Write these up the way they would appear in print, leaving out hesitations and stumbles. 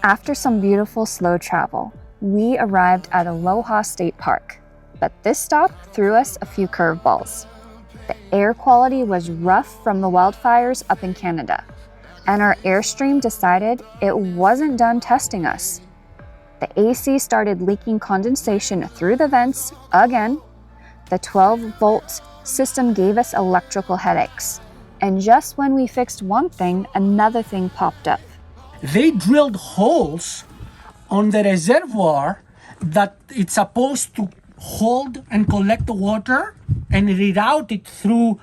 After some beautiful slow travel, we arrived at Aloha State Park, but this stop threw us a few curveballs. The air quality was rough from the wildfires up in Canada, and our Airstream decided it wasn't done testing us. The AC started leaking condensation through the vents again. The 12-volt system gave us electrical headaches. And just when we fixed one thing, another thing popped up. They drilled holes on the reservoir that it's supposed to hold and collect the water and reroute it through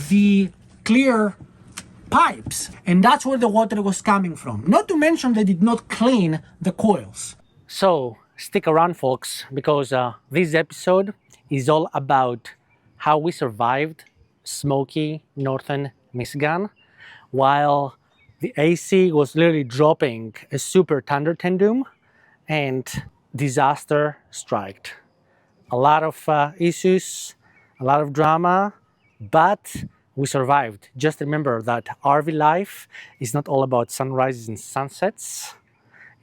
the clear pipes. And that's where the water was coming from. Not to mention they did not clean the coils. So stick around, folks, because this episode is all about how we survived smoky northern Michigan while the AC was literally dropping a super thundertendum and disaster struck. A lot of issues, a lot of drama, but we survived. Just remember that RV life is not all about sunrises and sunsets.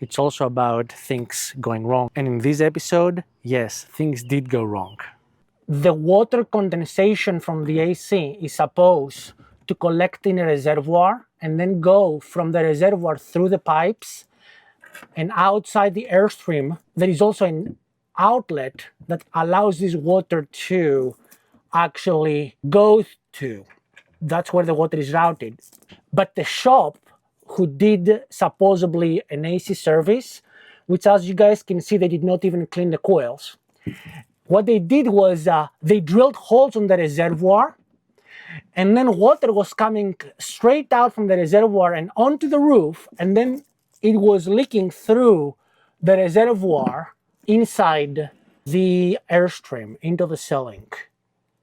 It's also about things going wrong. And in this episode, yes, things did go wrong. The water condensation from the AC is supposed to collect in a reservoir and then go from the reservoir through the pipes, and outside the Airstream there is also an outlet that allows this water to actually go to. That's where the water is routed. But the shop who did supposedly an AC service, which as you guys can see, they did not even clean the coils. What they did was they drilled holes on the reservoir, and then water was coming straight out from the reservoir and onto the roof, and then it was leaking through the reservoir inside the Airstream into the ceiling.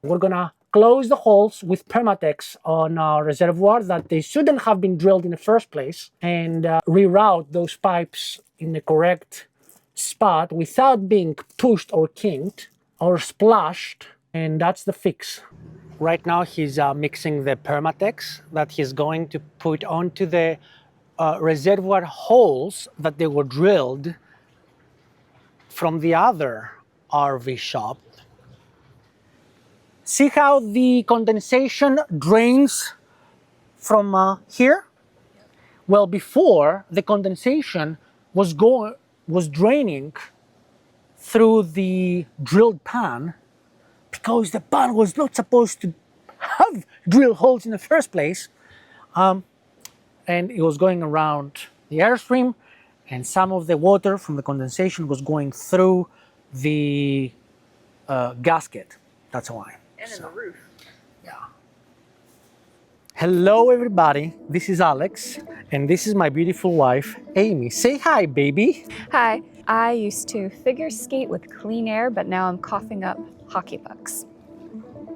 We're gonna close the holes with Permatex on our reservoirs that they shouldn't have been drilled in the first place, and reroute those pipes in the correct spot without being pushed or kinked or splashed, and that's the fix. Right now he's mixing the Permatex that he's going to put onto the reservoir holes that they were drilled from the other RV shop. See how the condensation drains from here? Well, before, the condensation was draining through the drilled pan because the pan was not supposed to have drill holes in the first place. And it was going around the Airstream, and some of the water from the condensation was going through the gasket. That's why. And in the roof. Yeah. Hello, everybody. This is Alex, and this is my beautiful wife, Amy. Say hi, baby. Hi, I used to figure skate with clean air, but now I'm coughing up hockey pucks.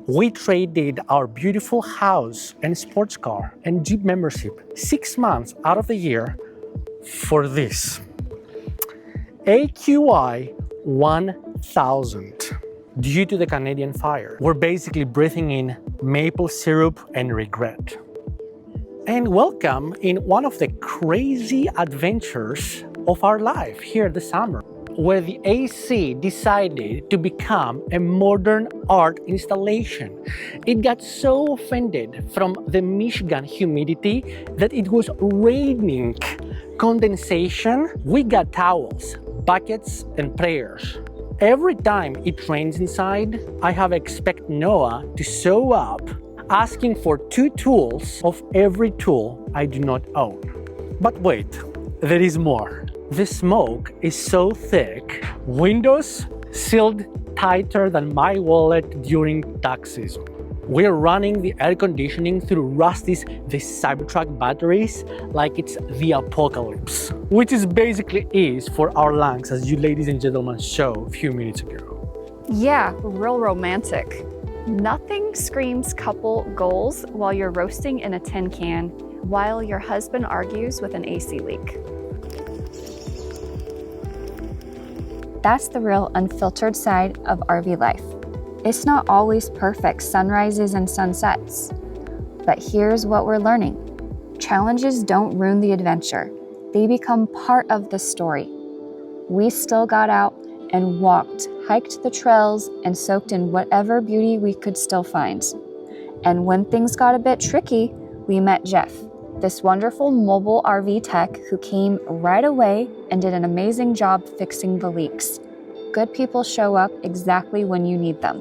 We traded our beautiful house and sports car and Jeep membership 6 months out of the year for this AQI 1000. Due to the Canadian fire, we're basically breathing in maple syrup and regret. And welcome in one of the crazy adventures of our life here this summer, where the AC decided to become a modern art installation. It got so offended from the Michigan humidity that it was raining condensation. We got towels, buckets, and prayers. Every time it rains inside, I have expect Noah to show up asking for 2 tools of every tool I do not own. But wait, there is more. The smoke is so thick, windows sealed tighter than my wallet during tax season. We're running the air conditioning through Rustie's the Cybertruck batteries like it's the apocalypse, which is basically is for our lungs, as you ladies and gentlemen saw a few minutes ago. Yeah, real romantic. Nothing screams couple goals while you're roasting in a tin can while your husband argues with an AC leak. That's the real unfiltered side of RV life. It's not always perfect sunrises and sunsets. But here's what we're learning. Challenges don't ruin the adventure. They become part of the story. We still got out and walked, hiked the trails, and soaked in whatever beauty we could still find. And when things got a bit tricky, we met Jeff, this wonderful mobile RV tech who came right away and did an amazing job fixing the leaks. Good people show up exactly when you need them.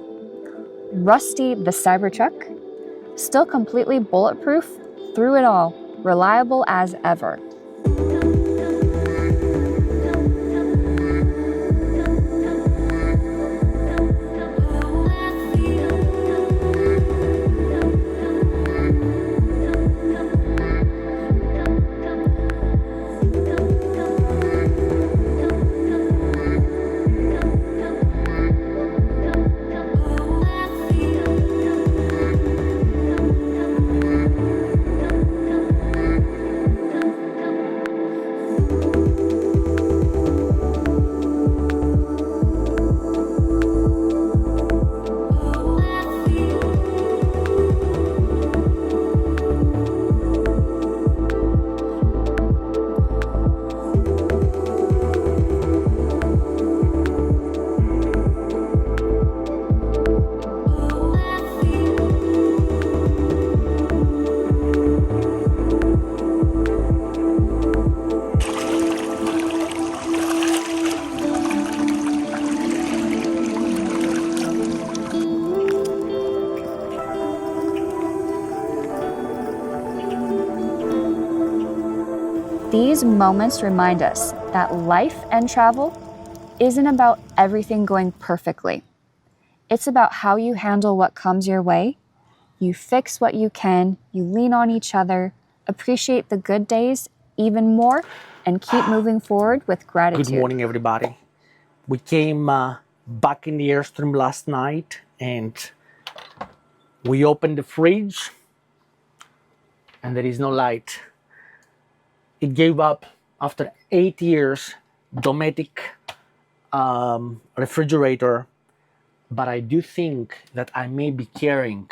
Rustie the Cybertruck, still completely bulletproof through it all, reliable as ever. These moments remind us that life and travel isn't about everything going perfectly. It's about how you handle what comes your way. You fix what you can, you lean on each other, appreciate the good days even more, and keep moving forward with gratitude. Good morning, everybody. We came back in the Airstream last night and we opened the fridge and there is no light. It gave up after 8 years, Dometic refrigerator, but I do think that I may be carrying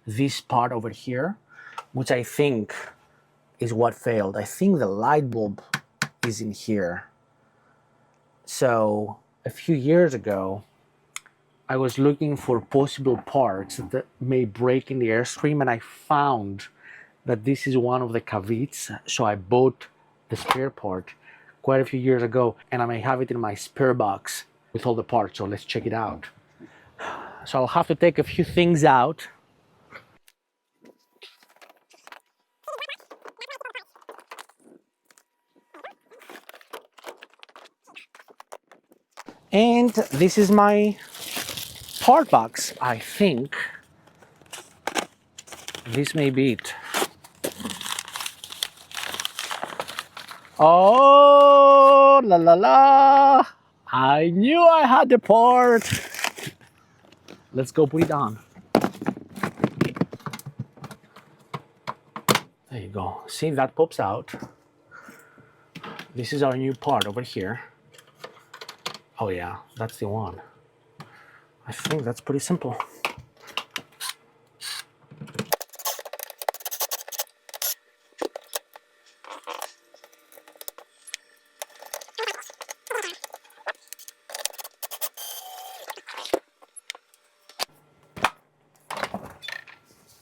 this part over here, which I think is what failed. I think the light bulb is in here. So a few years ago, I was looking for possible parts that may break in the Airstream, and I found that this is one of the caveats. So I bought the spare part quite a few years ago, and I may have it in my spare box with all the parts. So let's check it out. So I'll have to take a few things out. And this is my part box. I think this may be it. Oh, la la la. I knew I had the part. Let's go put it on. There you go. See, that pops out. This is our new part over here. Oh yeah, that's the one. I think that's pretty simple.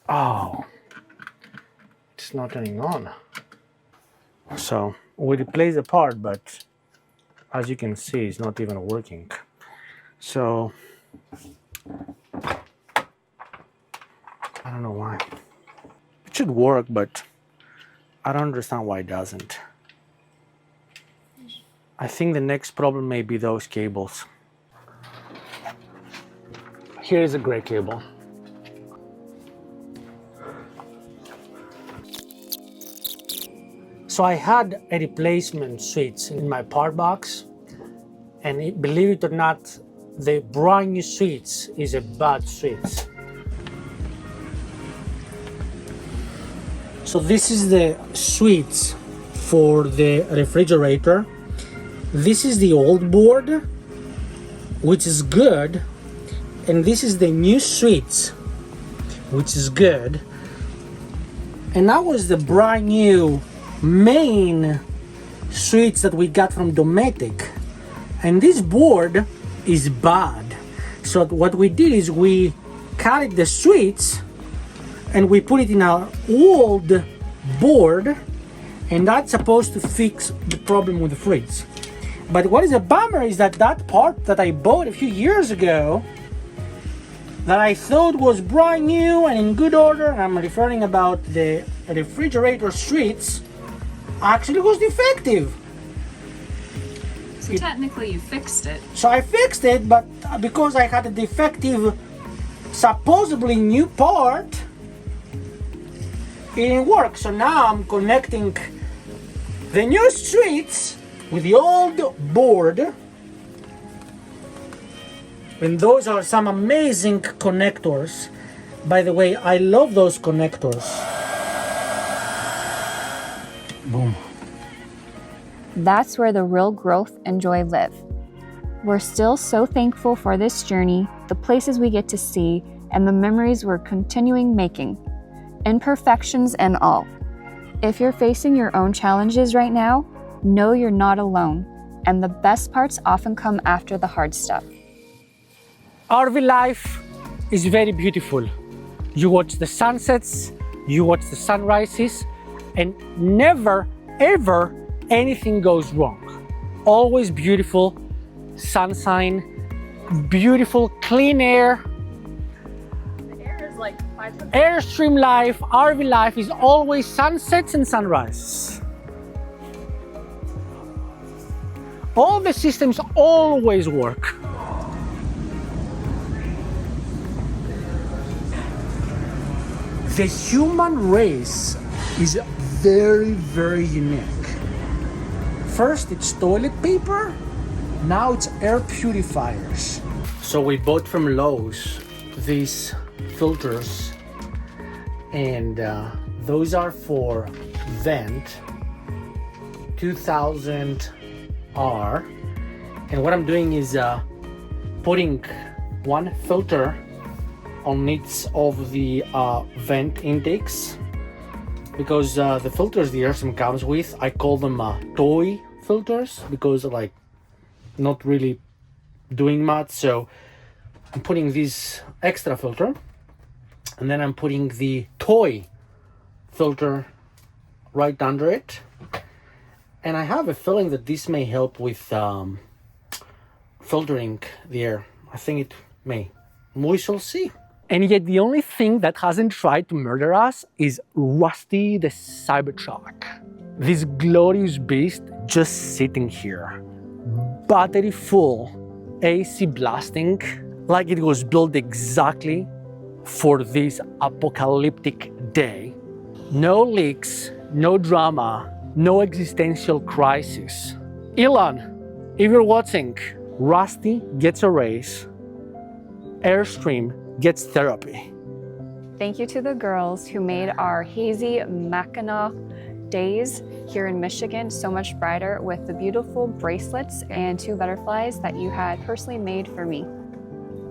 Oh, it's not turning on. So we replaced the part, but as you can see, it's not even working. So I don't know why. It should work, but I don't understand why it doesn't. I think the next problem may be those cables. Here is a gray cable. So I had a replacement switch in my part box, and believe it or not, the brand new switch is a bad switch. So this is the switch for the refrigerator. This is the old board, which is good, and this is the new switch, which is good. And that was the brand new main suites that we got from Dometic. And this board is bad. So what we did is we carried the suites and we put it in our old board, and that's supposed to fix the problem with the fridge. But what is a bummer is that that part that I bought a few years ago, that I thought was brand new and in good order, and I'm referring about the refrigerator suites, actually was defective. So technically you fixed it. So I fixed it, but because I had a defective, supposedly new part, it didn't work. So now I'm connecting the new suites with the old board. And those are some amazing connectors. By the way, I love those connectors. Boom. That's where the real growth and joy live. We're still so thankful for this journey, the places we get to see, and the memories we're continuing making, imperfections and all. If you're facing your own challenges right now, know you're not alone, and the best parts often come after the hard stuff. RV life is very beautiful. You watch the sunsets, you watch the sunrises, and never, ever anything goes wrong. Always beautiful sunshine, beautiful clean air. The air is like 500. Airstream life, RV life is always sunsets and sunrises. All the systems always work. The human race is very, very unique. First, it's toilet paper. Now it's air purifiers. So we bought from Lowe's these filters, and those are for vent 2000R. And what I'm doing is putting one filter on each of the vent intakes, because the filters the Airstream comes with, I call them toy filters, because they're like not really doing much. So I'm putting this extra filter, and then I'm putting the toy filter right under it. And I have a feeling that this may help with filtering the air. I think it may. We shall see. And yet the only thing that hasn't tried to murder us is Rustie the Cybertruck. This glorious beast just sitting here, battery full, AC blasting, like it was built exactly for this apocalyptic day. No leaks, no drama, no existential crisis. Elon, if you're watching, Rustie gets a raise, Airstream gets therapy. Thank you to the girls who made our hazy Mackinac days here in Michigan so much brighter with the beautiful bracelets and 2 butterflies that you had personally made for me.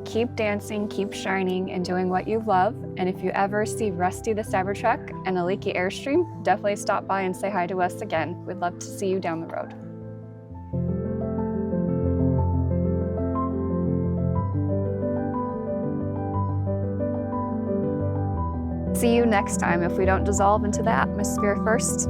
Keep dancing, keep shining, and doing what you love. And if you ever see Rustie the Cybertruck and a leaky Airstream, definitely stop by and say hi to us again. We'd love to see you down the road. See you next time if we don't dissolve into the atmosphere first.